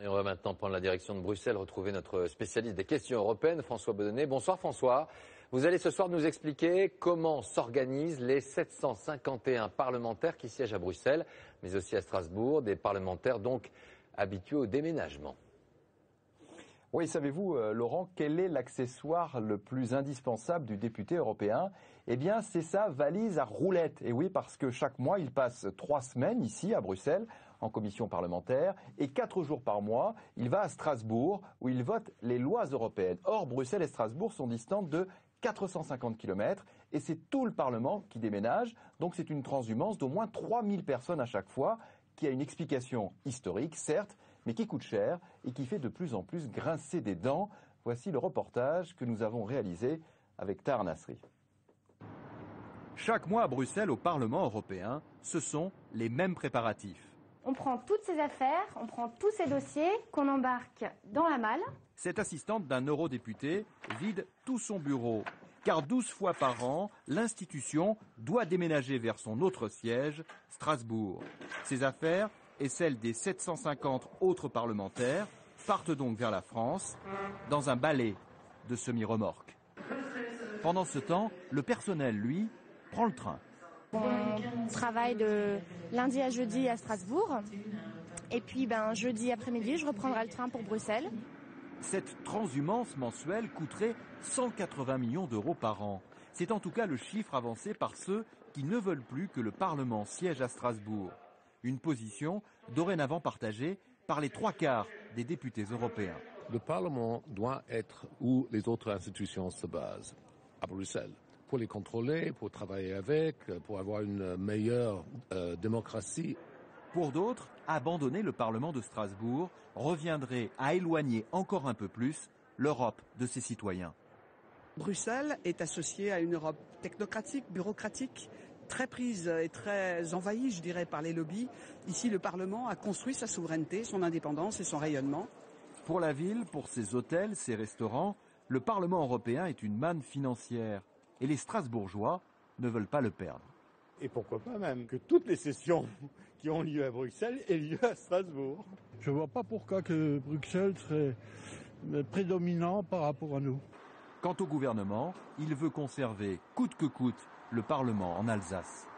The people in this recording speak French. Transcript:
Et on va maintenant prendre la direction de Bruxelles, retrouver notre spécialiste des questions européennes, François Bedonnet. Bonsoir François. Vous allez ce soir nous expliquer comment s'organisent les 751 parlementaires qui siègent à Bruxelles, mais aussi à Strasbourg, des parlementaires donc habitués au déménagement. Oui, savez-vous, Laurent, quel est l'accessoire le plus indispensable du député européen? Eh bien, c'est sa valise à roulettes. Et oui, parce que chaque mois, il passe 3 semaines ici, à Bruxelles, en commission parlementaire, et 4 jours par mois, il va à Strasbourg, où il vote les lois européennes. Or, Bruxelles et Strasbourg sont distantes de 450 km, et c'est tout le Parlement qui déménage. Donc, c'est une transhumance d'au moins 3000 personnes à chaque fois, qui a une explication historique, certes, mais qui coûte cher et qui fait de plus en plus grincer des dents. Voici le reportage que nous avons réalisé avec Tahar Nasri. Chaque mois à Bruxelles, au Parlement européen, ce sont les mêmes préparatifs. On prend toutes ces affaires, on prend tous ces dossiers qu'on embarque dans la malle. Cette assistante d'un eurodéputé vide tout son bureau, car 12 fois par an, l'institution doit déménager vers son autre siège, Strasbourg. Ses affaires et celles des 750 autres parlementaires partent donc vers la France dans un balai de semi-remorques. Pendant ce temps, le personnel, lui, prend le train. On travaille de lundi à jeudi à Strasbourg. Et puis jeudi après-midi, je reprendrai le train pour Bruxelles. Cette transhumance mensuelle coûterait 180 millions d'euros par an. C'est en tout cas le chiffre avancé par ceux qui ne veulent plus que le Parlement siège à Strasbourg. Une position dorénavant partagée par les 3/4 des députés européens. Le Parlement doit être où les autres institutions se basent, à Bruxelles, pour les contrôler, pour travailler avec, pour avoir une meilleure démocratie. Pour d'autres, abandonner le Parlement de Strasbourg reviendrait à éloigner encore un peu plus l'Europe de ses citoyens. Bruxelles est associée à une Europe technocratique, bureaucratique, très prise et très envahie, je dirais, par les lobbies. Ici, le Parlement a construit sa souveraineté, son indépendance et son rayonnement. Pour la ville, pour ses hôtels, ses restaurants, le Parlement européen est une manne financière. Et les Strasbourgeois ne veulent pas le perdre. Et pourquoi pas même que toutes les sessions qui ont lieu à Bruxelles aient lieu à Strasbourg. Je ne vois pas pourquoi que Bruxelles serait prédominant par rapport à nous. Quant au gouvernement, il veut conserver coûte que coûte le Parlement en Alsace.